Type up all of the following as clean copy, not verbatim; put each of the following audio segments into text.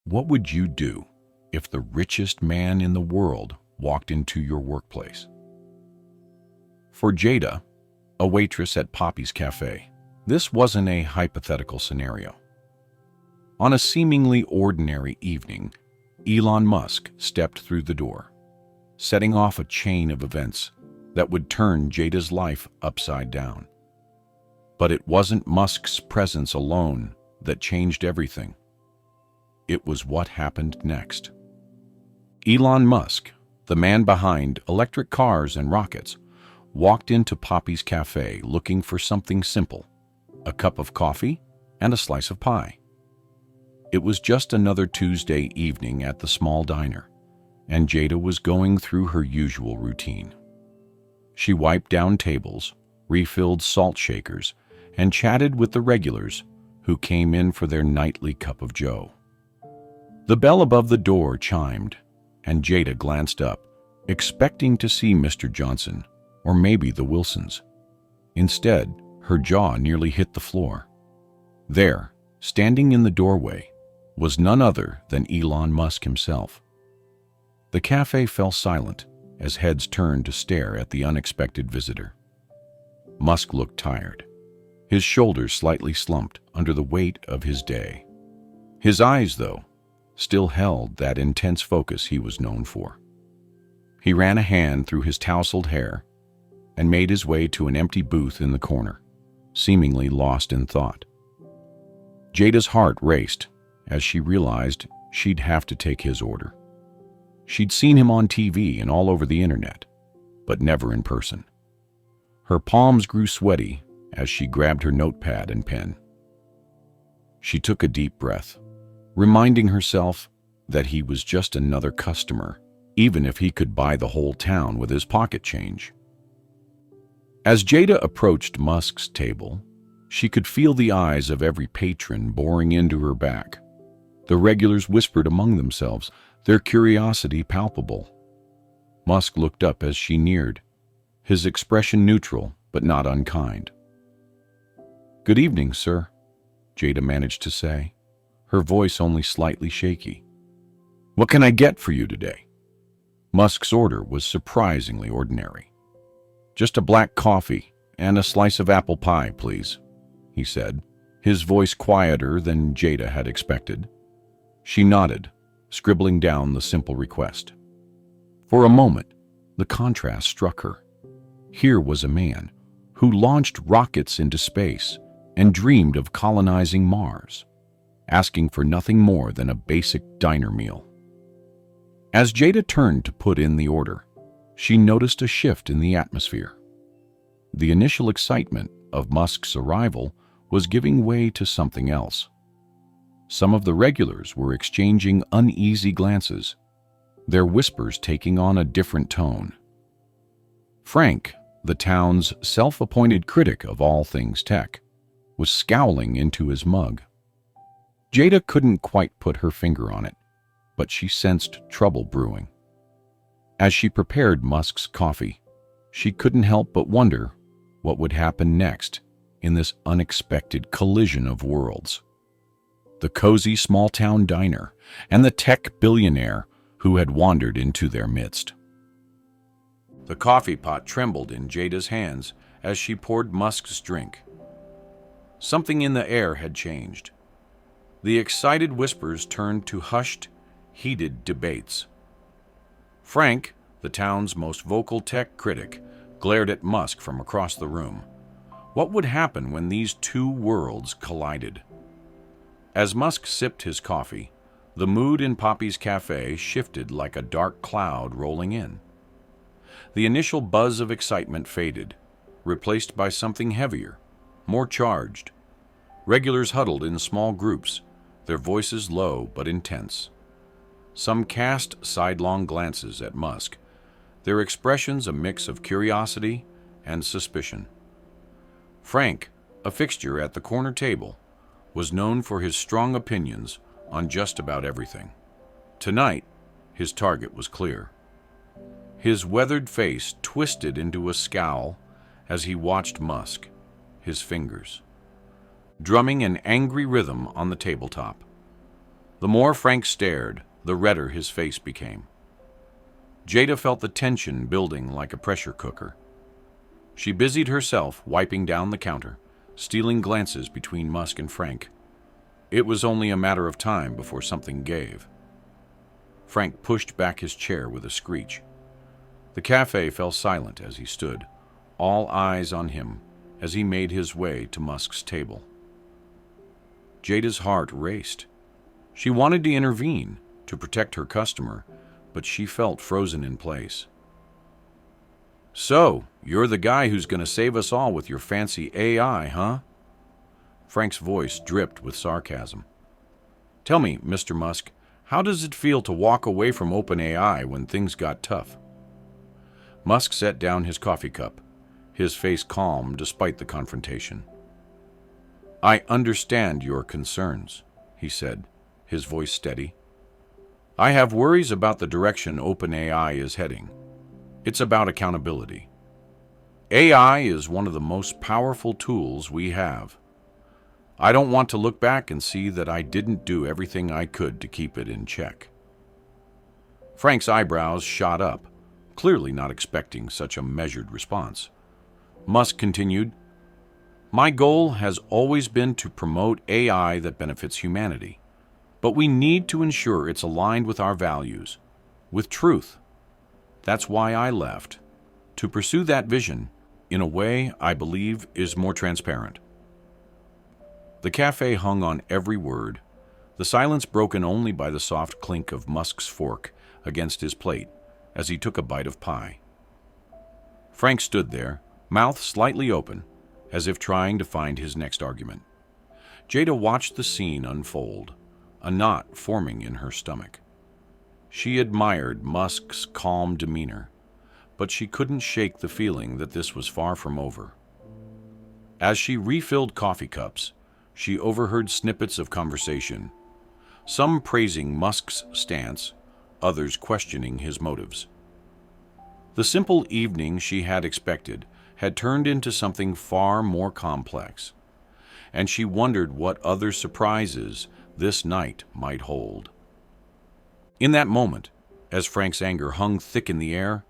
What would you do if the richest man in the world walked into your workplace? For Jada, a waitress at Poppy's Cafe, this wasn't a hypothetical scenario. On a seemingly ordinary evening, Elon Musk stepped through the door, setting off a chain of events that would turn Jada's life upside down. But it wasn't Musk's presence alone that changed everything. It was what happened next. Elon Musk, the man behind electric cars and rockets, walked into Poppy's Cafe looking for something simple: a cup of coffee and a slice of pie. It was just another Tuesday evening at the small diner, and Jada was going through her usual routine. She wiped down tables, refilled salt shakers, and chatted with the regulars who came in for their nightly cup of joe. The bell above the door chimed, and Jada glanced up, expecting to see Mr. Johnson or maybe the Wilsons. Instead, her jaw nearly hit the floor. There, standing in the doorway, was none other than Elon Musk himself. The cafe fell silent as heads turned to stare at the unexpected visitor. Musk looked tired, his shoulders slightly slumped under the weight of his day. His eyes, though, still held that intense focus he was known for. He ran a hand through his tousled hair and made his way to an empty booth in the corner, seemingly lost in thought. Jada's heart raced as she realized she'd have to take his order. She'd seen him on TV and all over the internet, but never in person. Her palms grew sweaty as she grabbed her notepad and pen. She took a deep breath, reminding herself that he was just another customer, even if he could buy the whole town with his pocket change. As Jada approached Musk's table, she could feel the eyes of every patron boring into her back. The regulars whispered among themselves, their curiosity palpable. Musk looked up as she neared, his expression neutral but not unkind. "Good evening, sir," Jada managed to say, her voice only slightly shaky. "What can I get for you today?" Musk's order was surprisingly ordinary. "Just a black coffee and a slice of apple pie, please," he said, his voice quieter than Jada had expected. She nodded, scribbling down the simple request. For a moment, the contrast struck her. Here was a man who launched rockets into space and dreamed of colonizing Mars, asking for nothing more than a basic diner meal. As Jada turned to put in the order, she noticed a shift in the atmosphere. The initial excitement of Musk's arrival was giving way to something else. Some of the regulars were exchanging uneasy glances, their whispers taking on a different tone. Frank, the town's self-appointed critic of all things tech, was scowling into his mug. Jada couldn't quite put her finger on it, but she sensed trouble brewing. As she prepared Musk's coffee, she couldn't help but wonder what would happen next in this unexpected collision of worlds. The cozy small-town diner and the tech billionaire who had wandered into their midst. The coffee pot trembled in Jada's hands as she poured Musk's drink. Something in the air had changed. The excited whispers turned to hushed, heated debates. Frank, the town's most vocal tech critic, glared at Musk from across the room. What would happen when these two worlds collided? As Musk sipped his coffee, the mood in Poppy's Cafe shifted like a dark cloud rolling in. The initial buzz of excitement faded, replaced by something heavier, more charged. Regulars huddled in small groups, their voices low but intense. Some cast sidelong glances at Musk, their expressions a mix of curiosity and suspicion. Frank, a fixture at the corner table, was known for his strong opinions on just about everything. Tonight, his target was clear. His weathered face twisted into a scowl as he watched Musk, his fingers drumming an angry rhythm on the tabletop. The more Frank stared, the redder his face became. Jada felt the tension building like a pressure cooker. She busied herself wiping down the counter, stealing glances between Musk and Frank. It was only a matter of time before something gave. Frank pushed back his chair with a screech. The cafe fell silent as he stood, all eyes on him as he made his way to Musk's table. Jada's heart raced. She wanted to intervene, to protect her customer, but she felt frozen in place. "So, you're the guy who's going to save us all with your fancy AI, huh?" Frank's voice dripped with sarcasm. "Tell me, Mr. Musk, how does it feel to walk away from OpenAI when things got tough?" Musk set down his coffee cup, his face calm despite the confrontation. "I understand your concerns," he said, his voice steady. "I have worries about the direction OpenAI is heading. It's about accountability. AI is one of the most powerful tools we have. I don't want to look back and see that I didn't do everything I could to keep it in check." Frank's eyebrows shot up, clearly not expecting such a measured response. Musk continued, "My goal has always been to promote AI that benefits humanity, but we need to ensure it's aligned with our values, with truth. That's why I left, to pursue that vision in a way I believe is more transparent." The cafe hung on every word, the silence broken only by the soft clink of Musk's fork against his plate as he took a bite of pie. Frank stood there, mouth slightly open, as if trying to find his next argument. Jada watched the scene unfold, a knot forming in her stomach. She admired Musk's calm demeanor, but she couldn't shake the feeling that this was far from over. As she refilled coffee cups, she overheard snippets of conversation, some praising Musk's stance, others questioning his motives. The simple evening she had expected had turned into something far more complex, and she wondered what other surprises this night might hold. In that moment, as Frank's anger hung thick in the air,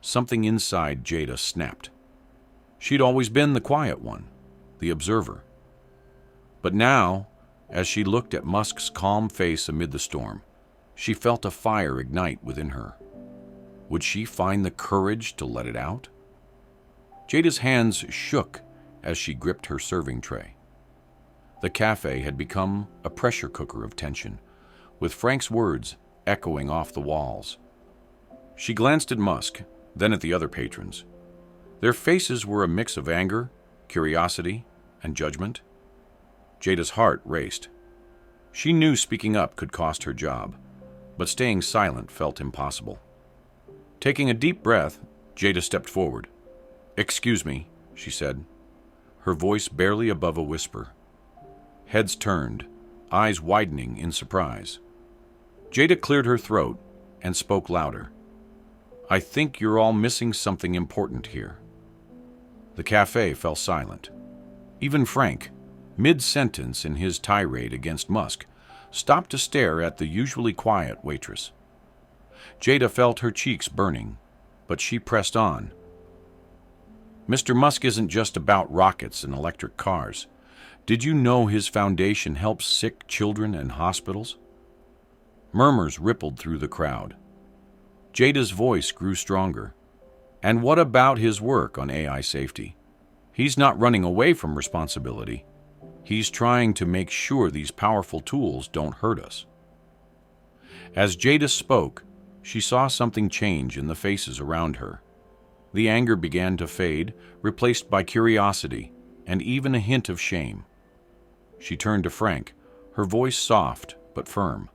something inside Jada snapped. She'd always been the quiet one, the observer. But now, as she looked at Musk's calm face amid the storm, she felt a fire ignite within her. Would she find the courage to let it out? Jada's hands shook as she gripped her serving tray. The cafe had become a pressure cooker of tension, with Frank's words echoing off the walls. She glanced at Musk, then at the other patrons. Their faces were a mix of anger, curiosity, and judgment. Jada's heart raced. She knew speaking up could cost her job, but staying silent felt impossible. Taking a deep breath, Jada stepped forward. "Excuse me," she said, her voice barely above a whisper. Heads turned, eyes widening in surprise. Jada cleared her throat and spoke louder. "I think you're all missing something important here." The cafe fell silent. Even Frank, mid-sentence in his tirade against Musk, stopped to stare at the usually quiet waitress. Jada felt her cheeks burning, but she pressed on. "Mr. Musk isn't just about rockets and electric cars. Did you know his foundation helps sick children and hospitals?" Murmurs rippled through the crowd. Jada's voice grew stronger. "And what about his work on AI safety? He's not running away from responsibility. He's trying to make sure these powerful tools don't hurt us." As Jada spoke, she saw something change in the faces around her. The anger began to fade, replaced by curiosity and even a hint of shame. She turned to Frank, her voice soft but firm.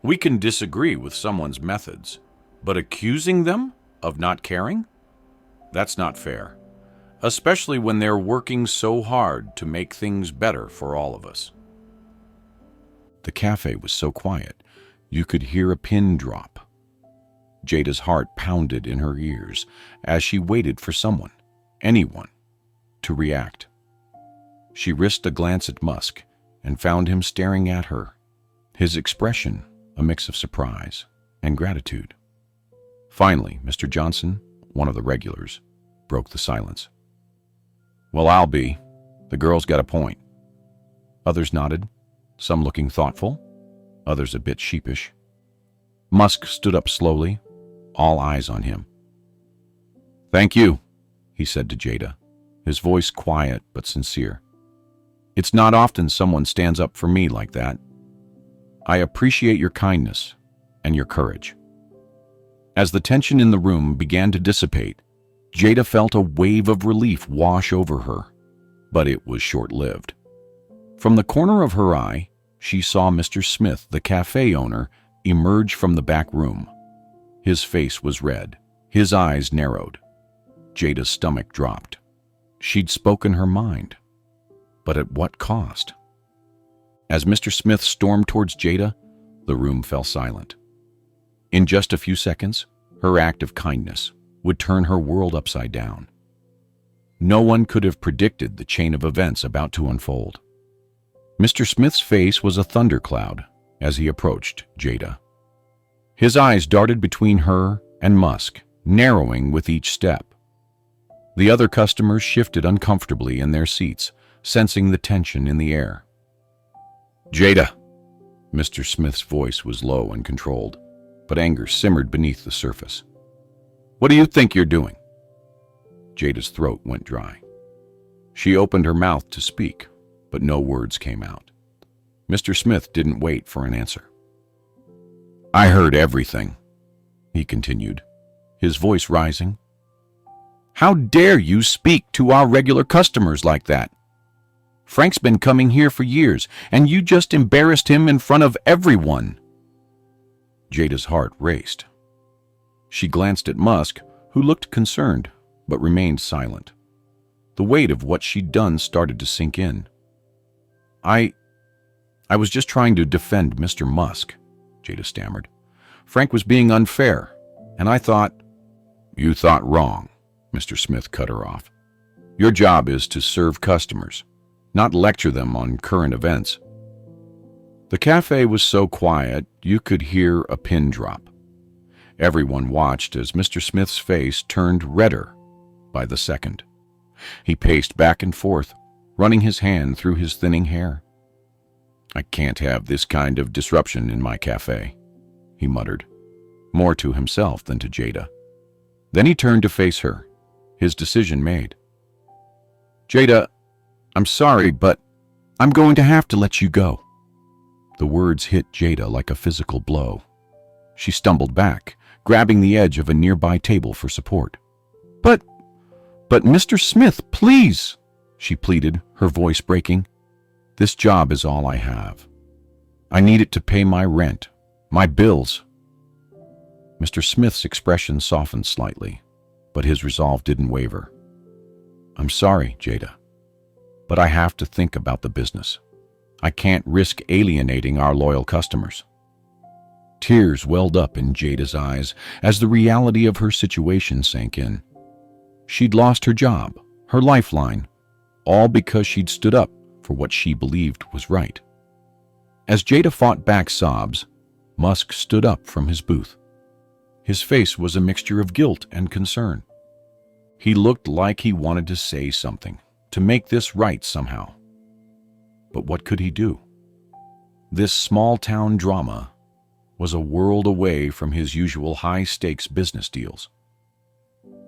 "We can disagree with someone's methods, but accusing them of not caring? That's not fair, especially when they're working so hard to make things better for all of us." The cafe was so quiet, you could hear a pin drop. Jada's heart pounded in her ears as she waited for someone, anyone, to react. She risked a glance at Musk and found him staring at her, his expression a mix of surprise and gratitude. Finally, Mr. Johnson, one of the regulars, broke the silence. "Well, I'll be. The girl's got a point." Others nodded, some looking thoughtful, others a bit sheepish. Musk stood up slowly, all eyes on him. "Thank you," he said to Jada, his voice quiet but sincere. "It's not often someone stands up for me like that. I appreciate your kindness and your courage." As the tension in the room began to dissipate, Jada felt a wave of relief wash over her, but it was short-lived. From the corner of her eye, she saw Mr. Smith, the cafe owner, emerge from the back room. His face was red, his eyes narrowed. Jada's stomach dropped. She'd spoken her mind, but at what cost? As Mr. Smith stormed towards Jada, the room fell silent. In just a few seconds, her act of kindness would turn her world upside down. No one could have predicted the chain of events about to unfold. Mr. Smith's face was a thundercloud as he approached Jada. His eyes darted between her and Musk, narrowing with each step. The other customers shifted uncomfortably in their seats, sensing the tension in the air. "Jada!" Mr. Smith's voice was low and controlled, but anger simmered beneath the surface. "What do you think you're doing?" Jada's throat went dry. She opened her mouth to speak, but no words came out. Mr. Smith didn't wait for an answer. "I heard everything," he continued, his voice rising. "How dare you speak to our regular customers like that? Frank's been coming here for years, and you just embarrassed him in front of everyone." Jada's heart raced. She glanced at Musk, who looked concerned, but remained silent. The weight of what she'd done started to sink in. I was just trying to defend Mr. Musk," Jada stammered. "Frank was being unfair, and I thought—" "You thought wrong," Mr. Smith cut her off. "Your job is to serve customers, not lecture them on current events." The cafe was so quiet you could hear a pin drop. Everyone watched as Mr. Smith's face turned redder by the second. He paced back and forth, running his hand through his thinning hair. "I can't have this kind of disruption in my cafe," he muttered, more to himself than to Jada. Then he turned to face her, his decision made. "Jada, I'm sorry, but I'm going to have to let you go." The words hit Jada like a physical blow. She stumbled back, grabbing the edge of a nearby table for support. But Mr. Smith, please," she pleaded, her voice breaking. "This job is all I have. I need it to pay my rent, my bills." Mr. Smith's expression softened slightly, but his resolve didn't waver. "I'm sorry, Jada, but I have to think about the business. I can't risk alienating our loyal customers." Tears welled up in Jada's eyes as the reality of her situation sank in. She'd lost her job, her lifeline, all because she'd stood up for what she believed was right. As Jada fought back sobs, Musk stood up from his booth. His face was a mixture of guilt and concern. He looked like he wanted to say something, to make this right somehow. But what could he do? This small-town drama was a world away from his usual high-stakes business deals.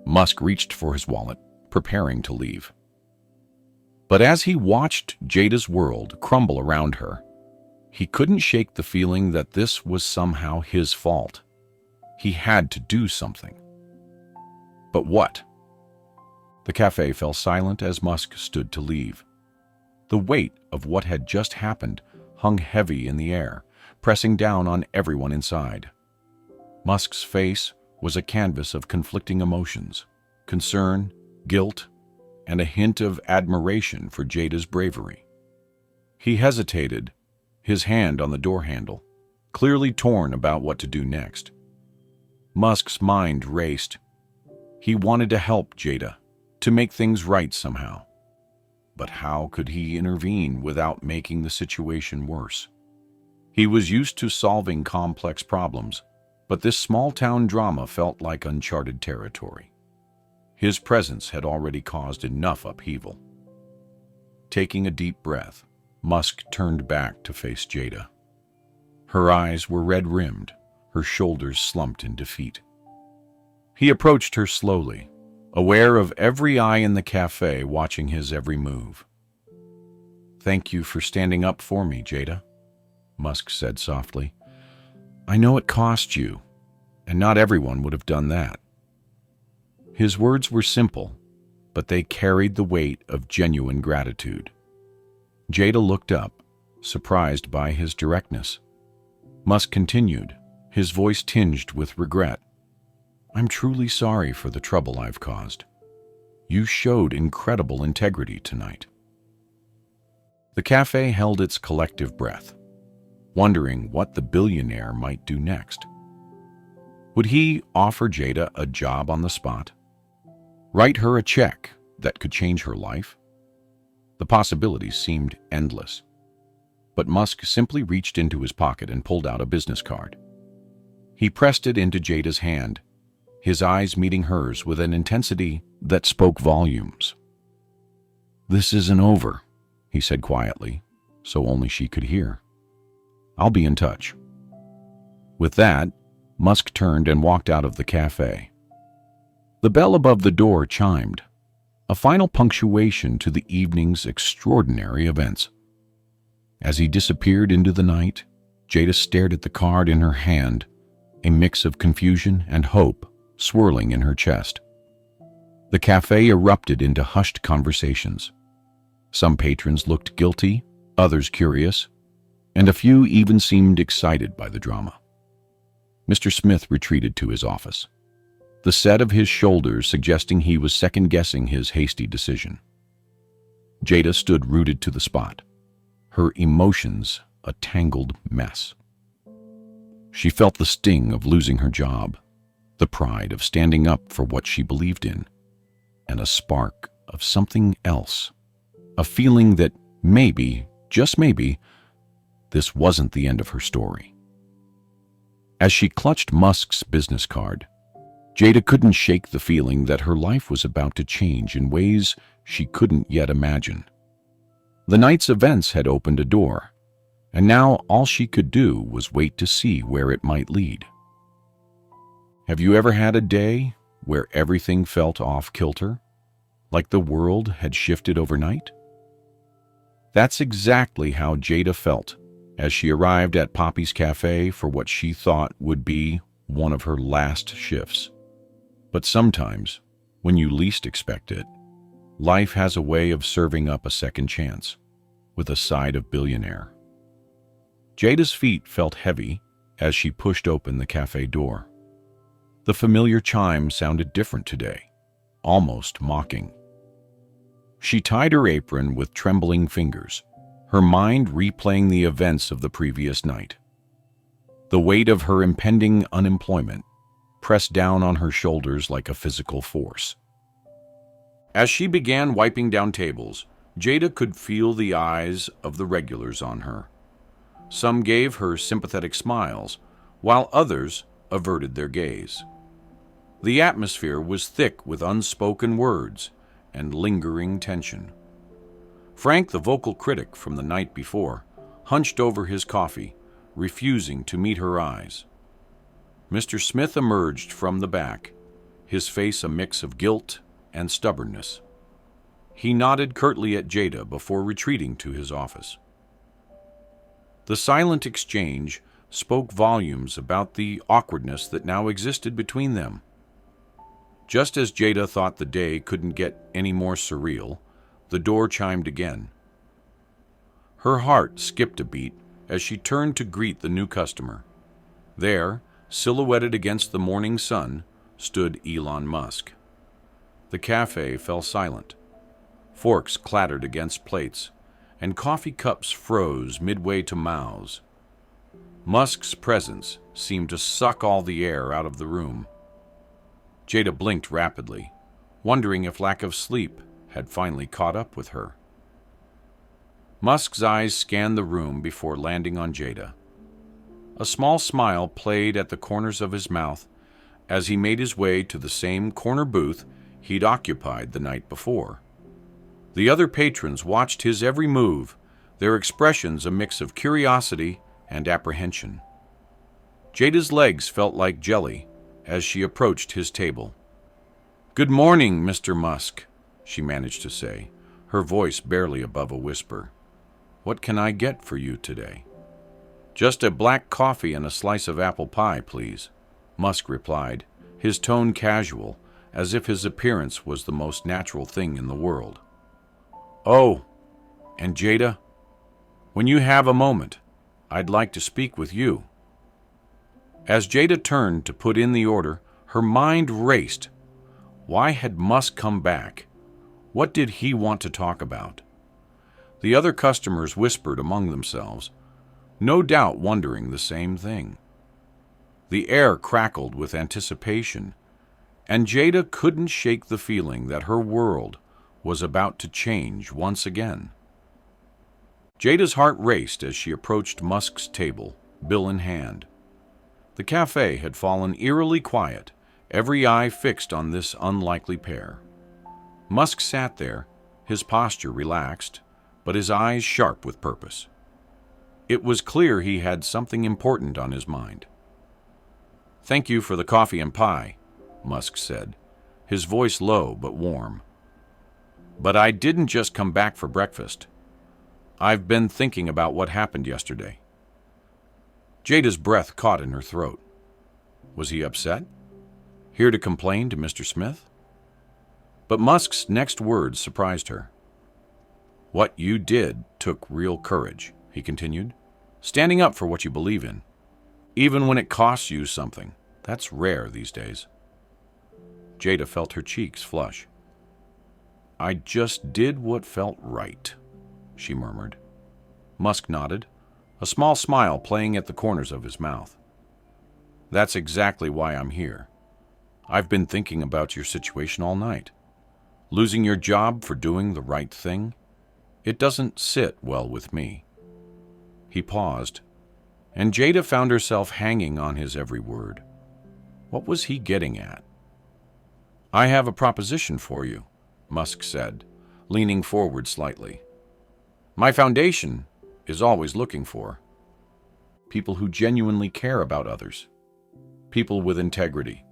Musk reached for his wallet, preparing to leave. But as he watched Jada's world crumble around her, he couldn't shake the feeling that this was somehow his fault. He had to do something. But what? The cafe fell silent as Musk stood to leave. The weight of what had just happened hung heavy in the air, pressing down on everyone inside. Musk's face was a canvas of conflicting emotions, concern, guilt, and a hint of admiration for Jada's bravery. He hesitated, his hand on the door handle, clearly torn about what to do next. Musk's mind raced. He wanted to help Jada, to make things right somehow. But how could he intervene without making the situation worse? He was used to solving complex problems, but this small-town drama felt like uncharted territory. His presence had already caused enough upheaval. Taking a deep breath, Musk turned back to face Jada. Her eyes were red-rimmed, her shoulders slumped in defeat. He approached her slowly, aware of every eye in the cafe watching his every move. "Thank you for standing up for me, Jada," Musk said softly. "I know it cost you, and not everyone would have done that." His words were simple, but they carried the weight of genuine gratitude. Jada looked up, surprised by his directness. Musk continued, his voice tinged with regret. "I'm truly sorry for the trouble I've caused. You showed incredible integrity tonight." The cafe held its collective breath, wondering what the billionaire might do next. Would he offer Jada a job on the spot? Write her a check that could change her life? The possibilities seemed endless. But Musk simply reached into his pocket and pulled out a business card. He pressed it into Jada's hand, his eyes meeting hers with an intensity that spoke volumes. "This isn't over," he said quietly, so only she could hear. "I'll be in touch." With that, Musk turned and walked out of the cafe. The bell above the door chimed, a final punctuation to the evening's extraordinary events. As he disappeared into the night, Jada stared at the card in her hand, a mix of confusion and hope swirling in her chest. The cafe erupted into hushed conversations. Some patrons looked guilty, others curious, and a few even seemed excited by the drama. Mr. Smith retreated to his office, the set of his shoulders suggesting he was second-guessing his hasty decision. Jada stood rooted to the spot, her emotions a tangled mess. She felt the sting of losing her job, the pride of standing up for what she believed in, and a spark of something else, a feeling that maybe, just maybe, this wasn't the end of her story. As she clutched Musk's business card, Jada couldn't shake the feeling that her life was about to change in ways she couldn't yet imagine. The night's events had opened a door, and now all she could do was wait to see where it might lead. Have you ever had a day where everything felt off-kilter, like the world had shifted overnight? That's exactly how Jada felt as she arrived at Poppy's Cafe for what she thought would be one of her last shifts. But sometimes, when you least expect it, life has a way of serving up a second chance, with a side of billionaire. Jada's feet felt heavy as she pushed open the cafe door. The familiar chime sounded different today, almost mocking. She tied her apron with trembling fingers, her mind replaying the events of the previous night. The weight of her impending unemployment pressed down on her shoulders like a physical force. As she began wiping down tables, Jada could feel the eyes of the regulars on her. Some gave her sympathetic smiles, while others averted their gaze. The atmosphere was thick with unspoken words and lingering tension. Frank, the vocal critic from the night before, hunched over his coffee, refusing to meet her eyes. Mr. Smith emerged from the back, his face a mix of guilt and stubbornness. He nodded curtly at Jada before retreating to his office. The silent exchange spoke volumes about the awkwardness that now existed between them. Just as Jada thought the day couldn't get any more surreal, the door chimed again. Her heart skipped a beat as she turned to greet the new customer. There, silhouetted against the morning sun, stood Elon Musk. The cafe fell silent. Forks clattered against plates, and coffee cups froze midway to mouths. Musk's presence seemed to suck all the air out of the room. Jada blinked rapidly, wondering if lack of sleep had finally caught up with her. Musk's eyes scanned the room before landing on Jada, A small smile played at the corners of his mouth as he made his way to the same corner booth he'd occupied the night before. The other patrons watched his every move, their expressions a mix of curiosity and apprehension. Jada's legs felt like jelly as she approached his table. "Good morning, Mr. Musk," she managed to say, her voice barely above a whisper. "What can I get for you today?" "Just a black coffee and a slice of apple pie, please," Musk replied, his tone casual, as if his appearance was the most natural thing in the world. "Oh, and Jada, when you have a moment, I'd like to speak with you." As Jada turned to put in the order, her mind raced. Why had Musk come back? What did he want to talk about? The other customers whispered among themselves, no doubt wondering the same thing. The air crackled with anticipation, and Jada couldn't shake the feeling that her world was about to change once again. Jada's heart raced as she approached Musk's table, bill in hand. The cafe had fallen eerily quiet, every eye fixed on this unlikely pair. Musk sat there, his posture relaxed, but his eyes sharp with purpose. It was clear he had something important on his mind. "Thank you for the coffee and pie," Musk said, his voice low but warm. "But I didn't just come back for breakfast. I've been thinking about what happened yesterday." Jada's breath caught in her throat. Was he upset? Here to complain to Mr. Smith? But Musk's next words surprised her. "What you did took real courage," he continued. "Standing up for what you believe in, even when it costs you something. That's rare these days." Jada felt her cheeks flush. "I just did what felt right," she murmured. Musk nodded, a small smile playing at the corners of his mouth. "That's exactly why I'm here. I've been thinking about your situation all night. Losing your job for doing the right thing? It doesn't sit well with me." He paused, and Jada found herself hanging on his every word. What was he getting at? "I have a proposition for you," Musk said, leaning forward slightly. "My foundation is always looking for people who genuinely care about others, people with integrity.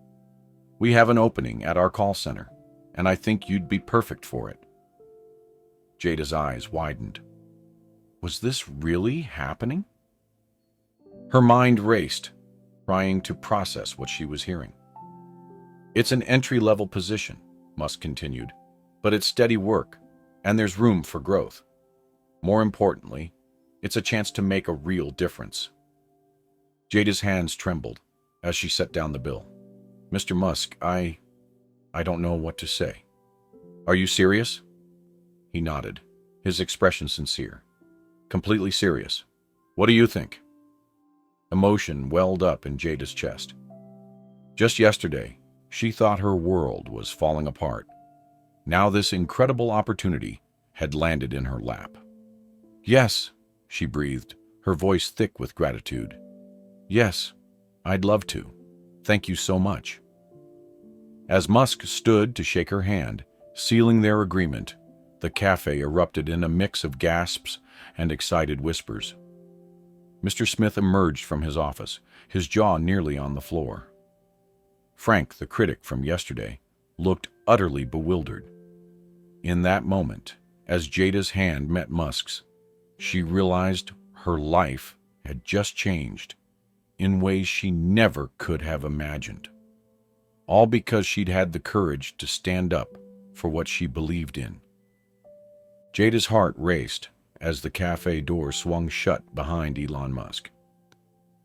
We have an opening at our call center, and I think you'd be perfect for it." Jada's eyes widened. Was this really happening? Her mind raced, trying to process what she was hearing. "It's an entry-level position," Musk continued, "but it's steady work, and there's room for growth. More importantly, it's a chance to make a real difference." Jada's hands trembled as she set down the bill. "Mr. Musk, I don't know what to say." "Are you serious?" He nodded, his expression sincere. "Completely serious. What do you think?" Emotion welled up in Jada's chest. Just yesterday, she thought her world was falling apart. Now this incredible opportunity had landed in her lap. "Yes," she breathed, her voice thick with gratitude. "Yes, I'd love to. Thank you so much." As Musk stood to shake her hand, sealing their agreement, the cafe erupted in a mix of gasps and excited whispers. Mr. Smith emerged from his office, his jaw nearly on the floor. Frank, the critic from yesterday, looked utterly bewildered. In that moment, as Jada's hand met Musk's, she realized her life had just changed in ways she never could have imagined. All because she'd had the courage to stand up for what she believed in. Jada's heart raced as the cafe door swung shut behind Elon Musk.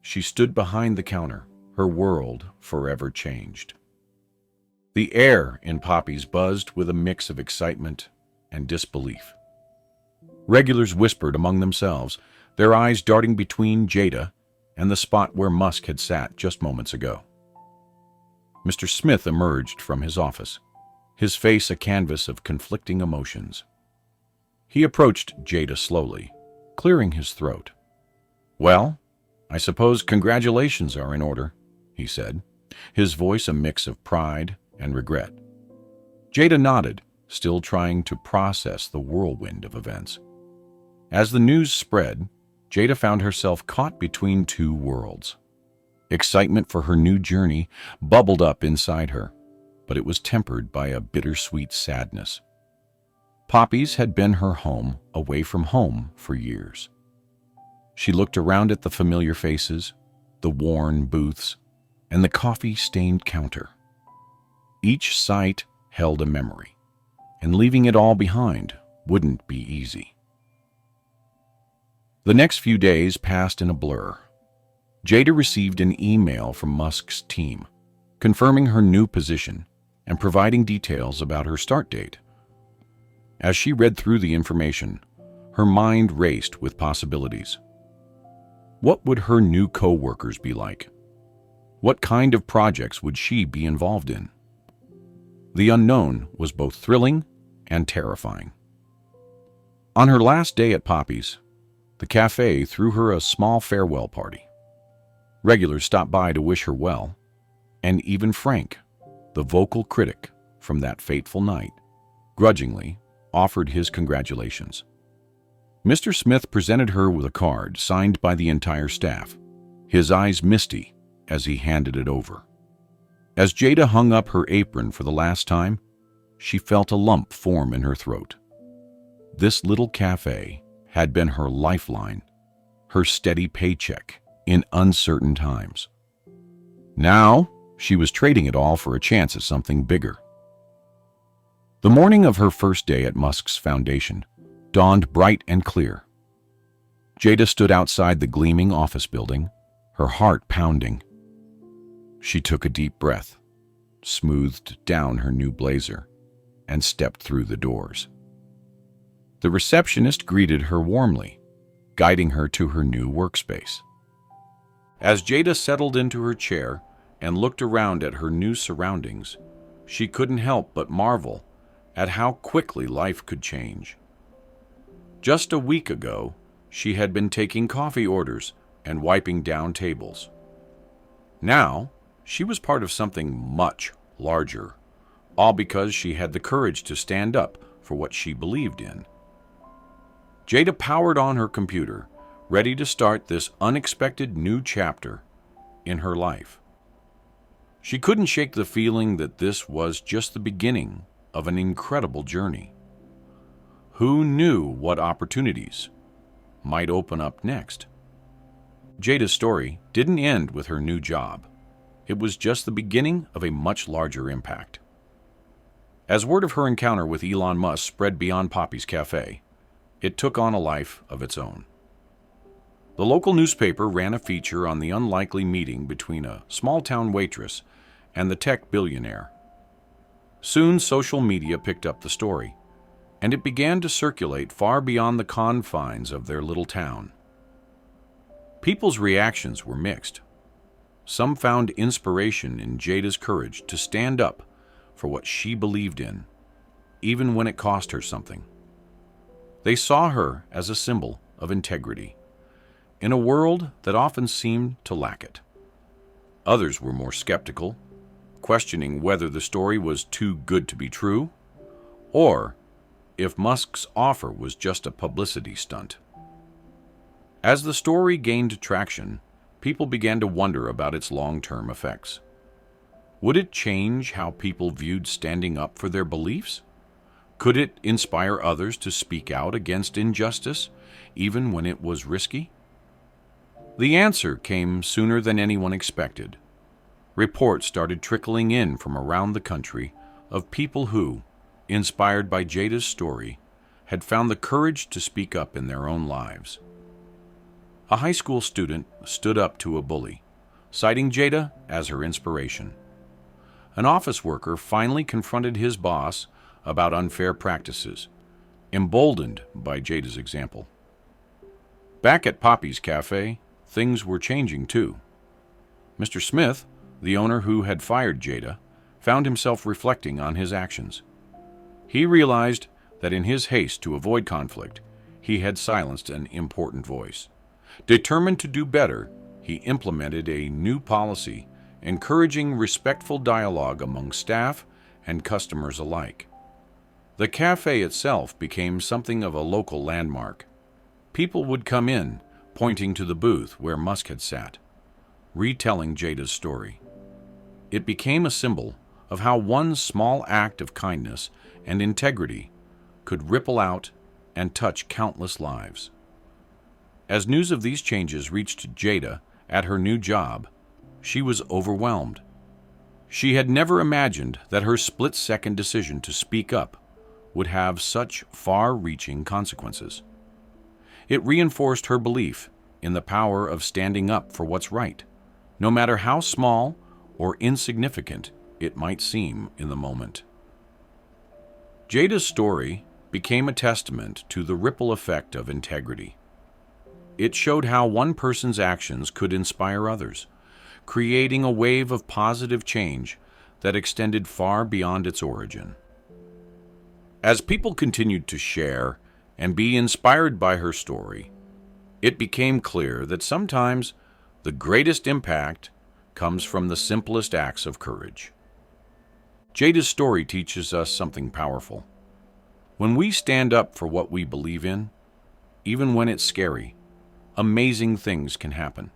She stood behind the counter, her world forever changed. The air in Poppy's buzzed with a mix of excitement and disbelief. Regulars whispered among themselves, their eyes darting between Jada and the spot where Musk had sat just moments ago. Mr. Smith emerged from his office, his face a canvas of conflicting emotions. He approached Jada slowly, clearing his throat. "Well, "I suppose congratulations are in order," he said, his voice a mix of pride and regret. Jada nodded, still trying to process the whirlwind of events. As the news spread, Jada found herself caught between two worlds. Excitement for her new journey bubbled up inside her, but it was tempered by a bittersweet sadness. Poppy's had been her home away from home for years. She looked around at the familiar faces, the worn booths, and the coffee-stained counter. Each sight held a memory, and leaving it all behind wouldn't be easy. The next few days passed in a blur. Jada received an email from Musk's team, confirming her new position and providing details about her start date. As she read through the information, her mind raced with possibilities. What would her new co-workers be like? What kind of projects would she be involved in? The unknown was both thrilling and terrifying. On her last day at Poppy's, the cafe threw her a small farewell party. Regulars stopped by to wish her well, and even Frank, the vocal critic from that fateful night, grudgingly offered his congratulations. Mr. Smith presented her with a card signed by the entire staff, his eyes misty as he handed it over. As Jada hung up her apron for the last time, she felt a lump form in her throat. This little cafe had been her lifeline, her steady paycheck in uncertain times. Now, she was trading it all for a chance at something bigger. The morning of her first day at Musk's foundation dawned bright and clear. Jada stood outside the gleaming office building, her heart pounding. She took a deep breath, smoothed down her new blazer, and stepped through the doors. The receptionist greeted her warmly, guiding her to her new workspace. As Jada settled into her chair and looked around at her new surroundings, she couldn't help but marvel at how quickly life could change. Just a week ago, she had been taking coffee orders and wiping down tables. Now, she was part of something much larger, all because she had the courage to stand up for what she believed in. Jada powered on her computer, ready to start this unexpected new chapter in her life. She couldn't shake the feeling that this was just the beginning of an incredible journey. Who knew what opportunities might open up next? Jada's story didn't end with her new job. It was just the beginning of a much larger impact. As word of her encounter with Elon Musk spread beyond Poppy's Cafe, it took on a life of its own. The local newspaper ran a feature on the unlikely meeting between a small-town waitress and the tech billionaire. Soon, social media picked up the story, and it began to circulate far beyond the confines of their little town. People's reactions were mixed. Some found inspiration in Jada's courage to stand up for what she believed in, even when it cost her something. They saw her as a symbol of integrity, in a world that often seemed to lack it. Others were more skeptical, questioning whether the story was too good to be true, or if Musk's offer was just a publicity stunt. As the story gained traction, people began to wonder about its long-term effects. Would it change how people viewed standing up for their beliefs? Could it inspire others to speak out against injustice, even when it was risky? The answer came sooner than anyone expected. Reports started trickling in from around the country of people who, inspired by Jada's story, had found the courage to speak up in their own lives. A high school student stood up to a bully, citing Jada as her inspiration. An office worker finally confronted his boss about unfair practices, emboldened by Jada's example. Back at Poppy's Cafe, things were changing too. Mr. Smith, the owner who had fired Jada, found himself reflecting on his actions. He realized that in his haste to avoid conflict, he had silenced an important voice. Determined to do better, he implemented a new policy encouraging respectful dialogue among staff and customers alike. The cafe itself became something of a local landmark. People would come in, pointing to the booth where Musk had sat, retelling Jada's story. It became a symbol of how one small act of kindness and integrity could ripple out and touch countless lives. As news of these changes reached Jada at her new job, she was overwhelmed. She had never imagined that her split-second decision to speak up would have such far-reaching consequences. It reinforced her belief in the power of standing up for what's right, no matter how small or insignificant it might seem in the moment. Jada's story became a testament to the ripple effect of integrity. It showed how one person's actions could inspire others, creating a wave of positive change that extended far beyond its origin. As people continued to share and be inspired by her story, it became clear that sometimes the greatest impact comes from the simplest acts of courage. Jada's story teaches us something powerful. When we stand up for what we believe in, even when it's scary, amazing things can happen.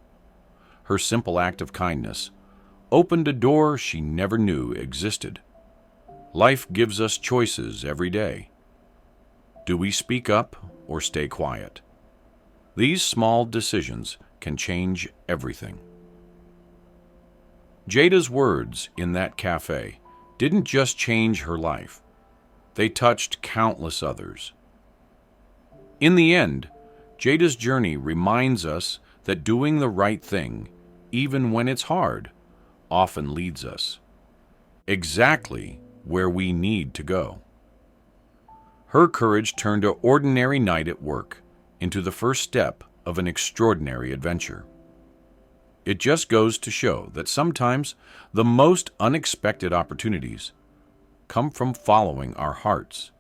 Her simple act of kindness opened a door she never knew existed. Life gives us choices every day. Do we speak up or stay quiet? These small decisions can change everything. Jada's words in that cafe didn't just change her life. They touched countless others. In the end, Jada's journey reminds us that doing the right thing, even when it's hard, often leads us exactly where we need to go. Her courage turned an ordinary night at work into the first step of an extraordinary adventure. It just goes to show that sometimes the most unexpected opportunities come from following our hearts